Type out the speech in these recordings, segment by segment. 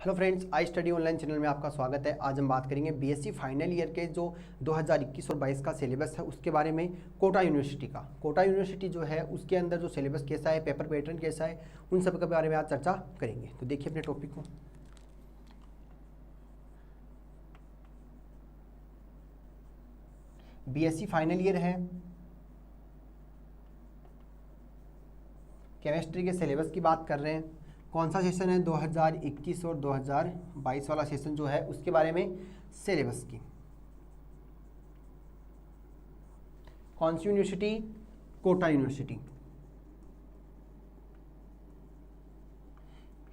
Hello friends, I study online channel में आपका स्वागत है। आज हम बात करेंगे बीएससी फाइनल ईयर के जो 2021 और 22 का सिलेबस है उसके बारे में। कोटा यूनिवर्सिटी का कोटा यूनिवर्सिटी जो है उसके अंदर जो सिलेबस कैसा है, पेपर पैटर्न कैसा है, उन सब के बारे में आज चर्चा करेंगे। तो देखिए अपने टॉपिक को। बीएससी फाइनल ईयर है, केमिस्ट्री के सिलेबस की बात कर रहे हैं। कौन सा सेशन है, 2021 और 2022 वाला सेशन जो है उसके बारे में सिलेबस की। कौन सी university? Kota university.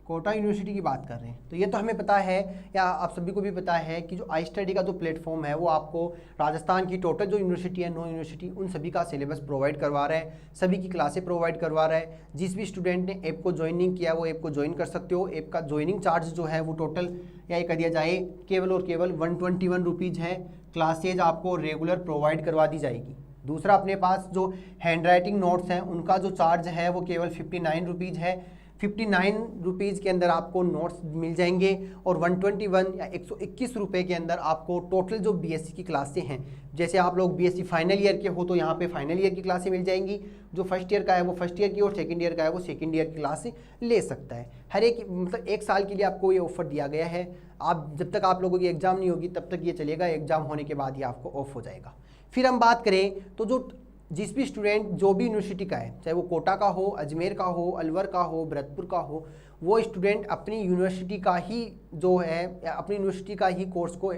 Kota university की बात कर रहे हैं। तो ये तो हमें पता है, या आप सभी को भी पता है कि जो आई स्टडी का जो प्लेटफॉर्म है वो आपको राजस्थान की टोटल जो यूनिवर्सिटी है, 9 यूनिवर्सिटी, उन सभी का सिलेबस प्रोवाइड करवा रहा है, सभी की क्लासें प्रोवाइड करवा रहा है। जिस भी स्टूडेंट ने ऐप को ज्वाइन नहीं किया वो ऐप को ज्वाइन कर सकते हो। ऐप का ज्वाइनिंग चार्ज जो है वो टोटल या कर दिया जाए केवल और केवल 121 रुपीज़ है। क्लासेज आपको रेगुलर प्रोवाइड करवा दी जाएगी। दूसरा, अपने पास जो हैंड राइटिंग नोट्स हैं उनका जो चार्ज है वो केवल 59 रुपीज़ है। 59 रुपीज़ के अंदर आपको नोट्स मिल जाएंगे और 121 या 121 रुपये के अंदर आपको टोटल जो बीएससी की क्लासें हैं, जैसे आप लोग बीएससी फाइनल ईयर के हो तो यहाँ पे फाइनल ईयर की क्लासें मिल जाएंगी। जो फर्स्ट ईयर का है वो फर्स्ट ईयर की और सेकंड ईयर का है वो सेकंड ईयर की क्लासें ले सकता है। हर एक मतलब एक साल के लिए आपको ये ऑफर दिया गया है। आप जब तक आप लोगों की एग्ज़ाम नहीं होगी तब तक ये चलेगा, एग्ज़ाम होने के बाद ये आपको ऑफ हो जाएगा। फिर हम बात करें तो जो जिस भी स्टूडेंट जो भी यूनिवर्सिटी का है, चाहे वो कोटा का हो, अजमेर का हो, अलवर का हो, भरतपुर का हो, वो स्टूडेंट अपनी यूनिवर्सिटी का ही जो है या अपनी यूनिवर्सिटी का ही कोर्स को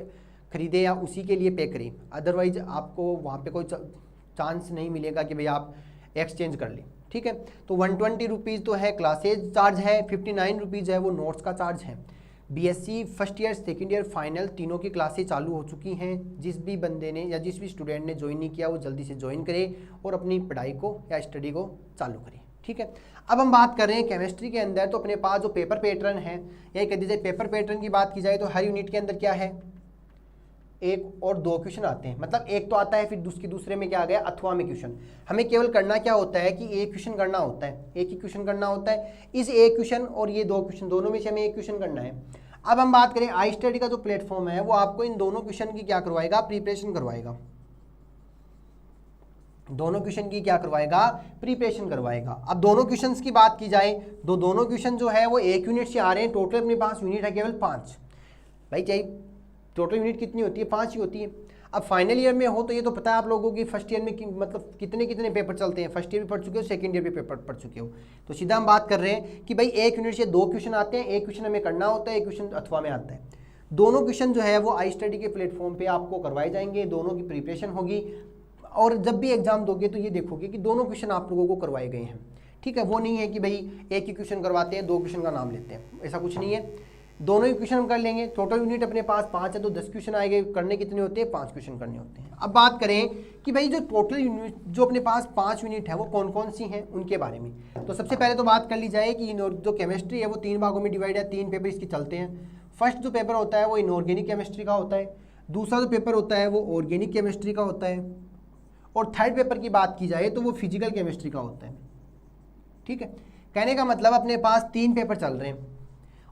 खरीदे या उसी के लिए पे करें। अदरवाइज आपको वहाँ पे कोई चांस नहीं मिलेगा कि भाई आप एक्सचेंज कर लें। ठीक है, तो 120 रुपीज़ तो है क्लासेज चार्ज है, 59 रुपीज़ है वो नोट्स का चार्ज है। BSc first year, second year, final तीनों की क्लासें चालू हो चुकी हैं। जिस भी बंदे ने या जिस भी स्टूडेंट ने ज्वाइन नहीं किया वो जल्दी से ज्वाइन करे और अपनी पढ़ाई को या स्टडी को चालू करे। ठीक है, अब हम बात कर रहे हैं केमिस्ट्री के अंदर। तो अपने पास जो पेपर पैटर्न है, या कह दीजिए पेपर पैटर्न की बात की जाए तो हर यूनिट के अंदर क्या है, 1 और 2 क्वेश्चन आते हैं। मतलब एक तो आता है, फिर दूसरे में क्या आ गया, अथवा में क्वेश्चन। हमें केवल करना क्या होता है कि एक क्वेश्चन करना होता है, एक ही क्वेश्चन करना होता है। इस एक क्वेश्चन और ये 2 क्वेश्चन, दोनों में से हमें एक क्वेश्चन करना है। अब हम बात करें आई स्टडी का जो प्लेटफॉर्म है वो आपको इन दोनों क्वेश्चन की क्या करवाएगा, प्रिपरेशन करवाएगा। दोनों क्वेश्चन की क्या करवाएगा, प्रिपरेशन करवाएगा। अब दोनों क्वेश्चंस की बात की जाए तो दोनों क्वेश्चन जो है वो एक यूनिट से आ रहे हैं। टोटल अपने पास यूनिट है केवल 5। भाई चाहिए टोटल यूनिट कितनी होती है, 5 ही होती है। अब फाइनल ईयर में हो तो ये तो पता है आप लोगों की फर्स्ट ईयर में मतलब कितने कितने पेपर चलते हैं। फर्स्ट ईयर भी पढ़ चुके हो, सेकंड ईयर भी पेपर पढ़ चुके हो। तो सीधा हम बात कर रहे हैं कि भाई एक यूनिट से 2 क्वेश्चन आते हैं, एक क्वेश्चन हमें करना होता है, एक क्वेश्चन अथवा में आता है। दोनों क्वेश्चन जो है वो आई स्टडी के प्लेटफॉर्म पे आपको करवाए जाएंगे, दोनों की प्रिपरेशन होगी। और जब भी एग्जाम दोगे तो ये देखोगे कि दोनों क्वेश्चन आप लोगों को करवाए गए हैं। ठीक है, वो नहीं है कि भाई एक ही क्वेश्चन करवाते हैं, 2 क्वेश्चन का नाम लेते हैं, ऐसा कुछ नहीं है। दोनों ही क्वेश्चन हम कर लेंगे। टोटल यूनिट अपने पास 5 है तो 10 क्वेश्चन आएंगे। करने कितने होते हैं, 5 क्वेश्चन करने होते हैं। अब बात करें कि भाई जो टोटल यूनिट जो अपने पास 5 यूनिट है वो कौन कौन सी हैं उनके बारे में। तो सबसे पहले तो बात कर ली जाए कि जो केमिस्ट्री है वो 3 भागों में डिवाइड है, 3 पेपर इसके चलते हैं। फर्स्ट जो पेपर होता है वो इनऑर्गेनिक केमिस्ट्री का होता है। दूसरा जो पेपर होता है वो ऑर्गेनिक केमिस्ट्री का होता है। और थर्ड पेपर की बात की जाए तो वो फिजिकल केमिस्ट्री का होता है। ठीक है, कहने का मतलब अपने पास 3 पेपर चल रहे हैं,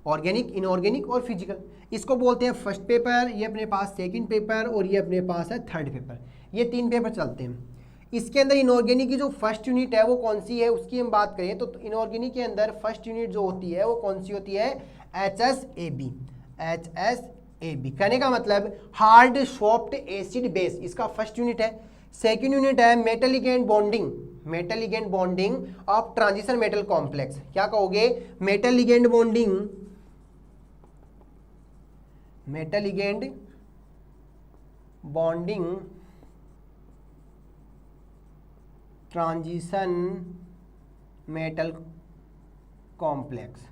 ऑर्गेनिक, इनऑर्गेनिक और फिजिकल। इसको बोलते हैं फर्स्ट पेपर, ये अपने पास सेकंड पेपर और ये अपने पास है थर्ड पेपर। ये 3 पेपर चलते हैं। इसके अंदर इनऑर्गेनिक की जो फर्स्ट यूनिट है वो कौन सी है उसकी हम बात करें तो इनऑर्गेनिक के अंदर फर्स्ट यूनिट जो होती है वो कौन सी होती है, HSAB। HSAB कहने का मतलब हार्ड सॉफ्ट एसिड बेस, इसका फर्स्ट यूनिट है। सेकेंड यूनिट है metal ligand bonding, metal ligand bonding of transition metal complex. क्या कहोगे, metal ligand bonding, metal ligand bonding transition metal complex.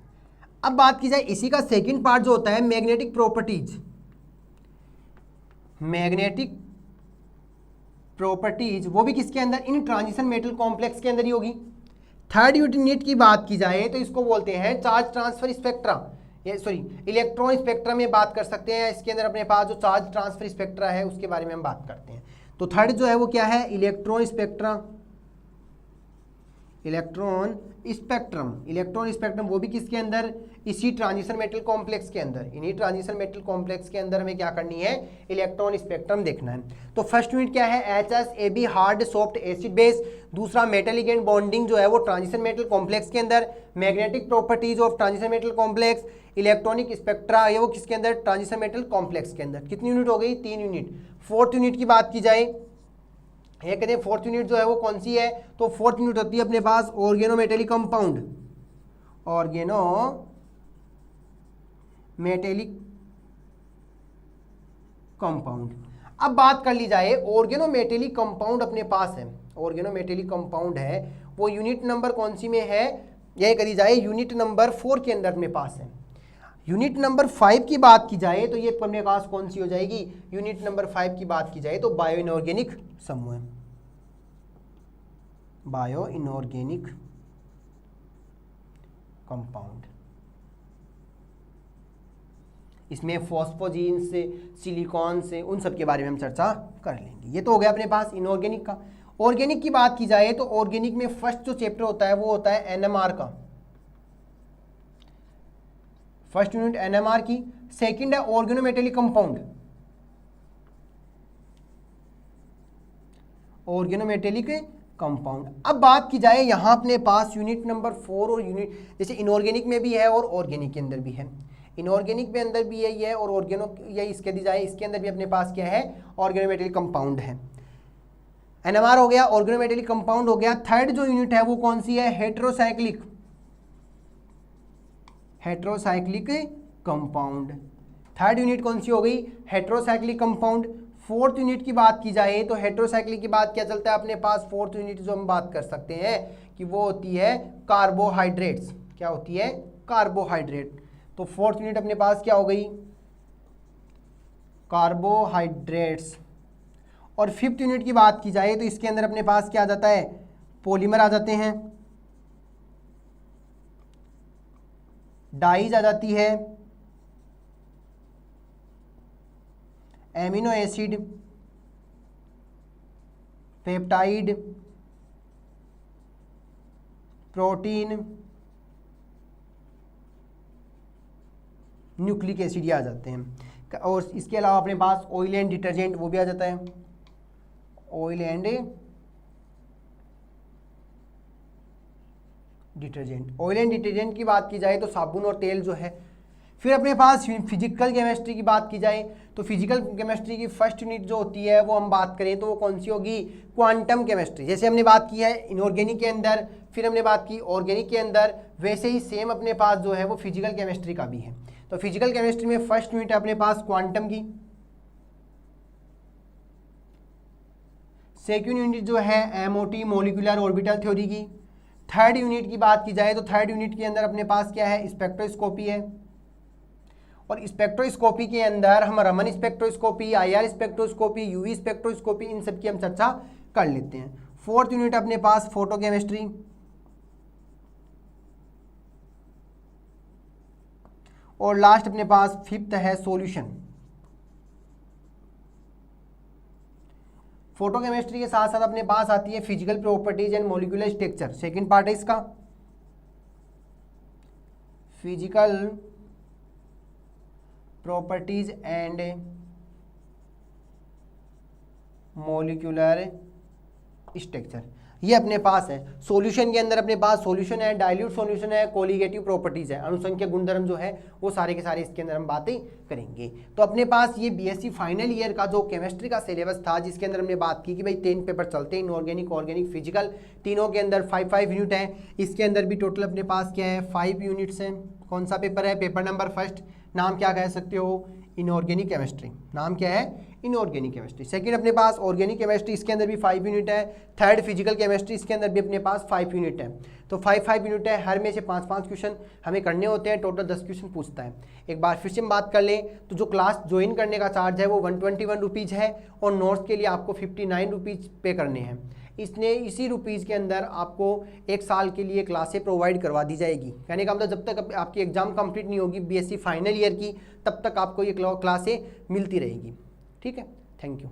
अब बात की जाए इसी का सेकंड पार्ट जो होता है मैग्नेटिक प्रॉपर्टीज। मैग्नेटिक प्रॉपर्टीज वो भी किसके अंदर, इन ट्रांजिशन मेटल कॉम्प्लेक्स के अंदर ही होगी। थर्ड यूनिट की बात की जाए तो इसको बोलते हैं charge transfer spectra, electron spectrum में बात कर सकते हैं। इसके अंदर अपने पास जो चार्ज ट्रांसफर स्पेक्ट्रा है उसके बारे में हम बात करते हैं। तो थर्ड जो है वो क्या है, electron spectra, electron spectrum. Electron spectrum वो भी किसके अंदर, इसी ट्रांजिशन मेटल कॉम्प्लेक्स के अंदर, इन्हीं ट्रांजिशन मेटल कॉम्प्लेक्स के अंदर हमें क्या करनी है, इलेक्ट्रॉन स्पेक्ट्रम देखना है। तो फर्स्ट यूनिट क्या है, HSAB hard soft acid base. दूसरा मेटल लिगेंड बॉन्डिंग जो है वो ट्रांजिशन मेटल कॉम्प्लेक्स के अंदर, magnetic properties of transition metal complex, electronic spectra, ये वो किसके अंदर, ट्रांजिशन मेटल कॉम्प्लेक्स के अंदर। कितनी यूनिट हो गई, 3 यूनिट। फोर्थ यूनिट की बात की जाए, ये कहते हैं फोर्थ यूनिट जो है वो कौन सी है, तो फोर्थ यूनिट होती है अपने पास ऑर्गेनोमेटेलिक कंपाउंड, ऑर्गेनोमेटेलिक कंपाउंड। अब बात कर ली जाए ऑर्गेनोमेटेलिक कंपाउंड अपने पास है, ऑर्गेनोमेटेलिक कंपाउंड है वो यूनिट नंबर कौन सी में है, यह करी जाए यूनिट नंबर 4 के अंदर अपने पास है। यूनिट नंबर 5 की बात की जाए तो ये अपने पास कौन सी हो जाएगी, यूनिट नंबर 5 की बात की जाए तो बायो इनऑर्गेनिक समूह, बायो इनऑर्गेनिक कंपाउंड। इसमें फॉस्फोजीन से, सिलिकॉन से, उन सब के बारे में हम चर्चा कर लेंगे। ये तो हो गया अपने पास इनऑर्गेनिक का। ऑर्गेनिक की बात की जाए तो ऑर्गेनिक में फर्स्ट जो चैप्टर होता है वो होता है एनएमआर का, फर्स्ट यूनिट एनएमआर की। सेकंड है ऑर्गेनोमेटेलिक कंपाउंड, ऑर्गेनोमेटेलिक कंपाउंड। अब बात की जाए यहां अपने पास यूनिट नंबर 4 और यूनिट, जैसे इनऑर्गेनिक में भी है और ऑर्गेनिक के अंदर भी है, इनऑर्गेनिक में अंदर भी यही है और ऑर्गेनो यही इसके दी जाए, इसके अंदर भी अपने पास क्या है, ऑर्गेनोमेटेलिक कंपाउंड है। एनएमआर हो गया, ऑर्गेनोमेटेलिक कंपाउंड हो गया। थर्ड जो यूनिट है वो कौन सी है, heterocyclic, heterocyclic compound. Third unit कौन सी हो गई, हेटेरोसाइक्लिक कंपाउंड। फोर्थ यूनिट की बात की जाए तो हेटेरोसाइक्लिक की बात क्या चलता है अपने पास, फोर्थ यूनिट जो हम बात कर सकते हैं कि वो होती है कार्बोहाइड्रेट्स। क्या होती है, कार्बोहाइड्रेट। तो फोर्थ यूनिट अपने पास क्या हो गई, कार्बोहाइड्रेट्स। और फिफ्थ यूनिट की बात की जाए तो इसके अंदर अपने पास क्या आ जाता है, पॉलीमर आ जाते हैं, डाइज आ जाती है, amino acid, peptide, protein, nucleic acid आ जाते हैं। और इसके अलावा अपने पास ऑयल एंड डिटर्जेंट वो भी आ जाता है, oil and detergent. Oil and detergent की बात की जाए तो साबुन और तेल जो है। फिर अपने पास फिजिकल केमिस्ट्री की बात की जाए तो फिजिकल केमिस्ट्री की फर्स्ट यूनिट जो होती है वो हम बात करें तो वो कौन सी होगी, क्वांटम केमिस्ट्री। जैसे हमने बात की है इनऑर्गेनिक के अंदर, फिर हमने बात की ऑर्गेनिक के अंदर, वैसे ही सेम अपने पास जो है वो फिजिकल केमिस्ट्री का भी है। तो फिजिकल केमिस्ट्री में फर्स्ट यूनिट है अपने पास क्वांटम की, सेकंड यूनिट जो है एमओटी, मॉलिक्यूलर ऑर्बिटल थ्योरी की। थर्ड यूनिट की बात की जाए तो थर्ड यूनिट के अंदर अपने पास क्या है, स्पेक्ट्रोस्कोपी है। और स्पेक्ट्रोस्कोपी के अंदर हम Raman spectroscopy, IR spectroscopy, UV spectroscopy, इन सब की हम चर्चा कर लेते हैं। फोर्थ यूनिट अपने पास फोटोकेमिस्ट्री। और लास्ट अपने पास फिफ्थ है सॉल्यूशन। फोटोकेमिस्ट्री के साथ साथ अपने पास आती है physical properties and molecular structure. Second part है इसका physical properties and molecular structure, ये अपने पास है। सॉल्यूशन के अंदर अपने पास सॉल्यूशन है, डाइल्यूट सॉल्यूशन है, कोलिगेटिव प्रॉपर्टीज है, अनुसंख्यक गुणधर्म जो है वो सारे के सारे इसके अंदर हम बातें करेंगे। तो अपने पास ये बीएससी फाइनल ईयर का जो केमिस्ट्री का सिलेबस था जिसके अंदर हमने बात की कि भाई 3 पेपर चलते हैं, इनऑर्गेनिक, ऑर्गेनिक, फिजिकल, तीनों के अंदर 5 यूनिट है। इसके अंदर भी टोटल अपने पास क्या है, 5 यूनिट्स हैं। कौन सा पेपर है, पेपर नंबर फर्स्ट, नाम क्या कह सकते हो, इनऑर्गेनिक केमिस्ट्री, नाम क्या है, इनऑर्गेनिक केमिस्ट्री। सेकंड अपने पास ऑर्गेनिक केमिस्ट्री, इसके अंदर भी 5 यूनिट है। थर्ड फिजिकल केमिस्ट्री, इसके अंदर भी अपने पास 5 यूनिट है। तो 5 यूनिट है, हर में से 5 क्वेश्चन हमें करने होते हैं, टोटल 10 क्वेश्चन पूछता है। एक बार फिर से हम बात कर लें तो जो क्लास ज्वाइन करने का चार्ज है वो 121 रुपीज़ है और नोट्स के लिए आपको 59 रुपीज़ पे करने हैं। इसी रुपीज़ के अंदर आपको 1 साल के लिए क्लासें प्रोवाइड करवा दी जाएगी। कहने का मतलब जब तक आपकी एग्जाम कंप्लीट नहीं होगी बीएससी फाइनल ईयर की, तब तक आपको ये क्लासें मिलती रहेगी। ठीक है, थैंक यू।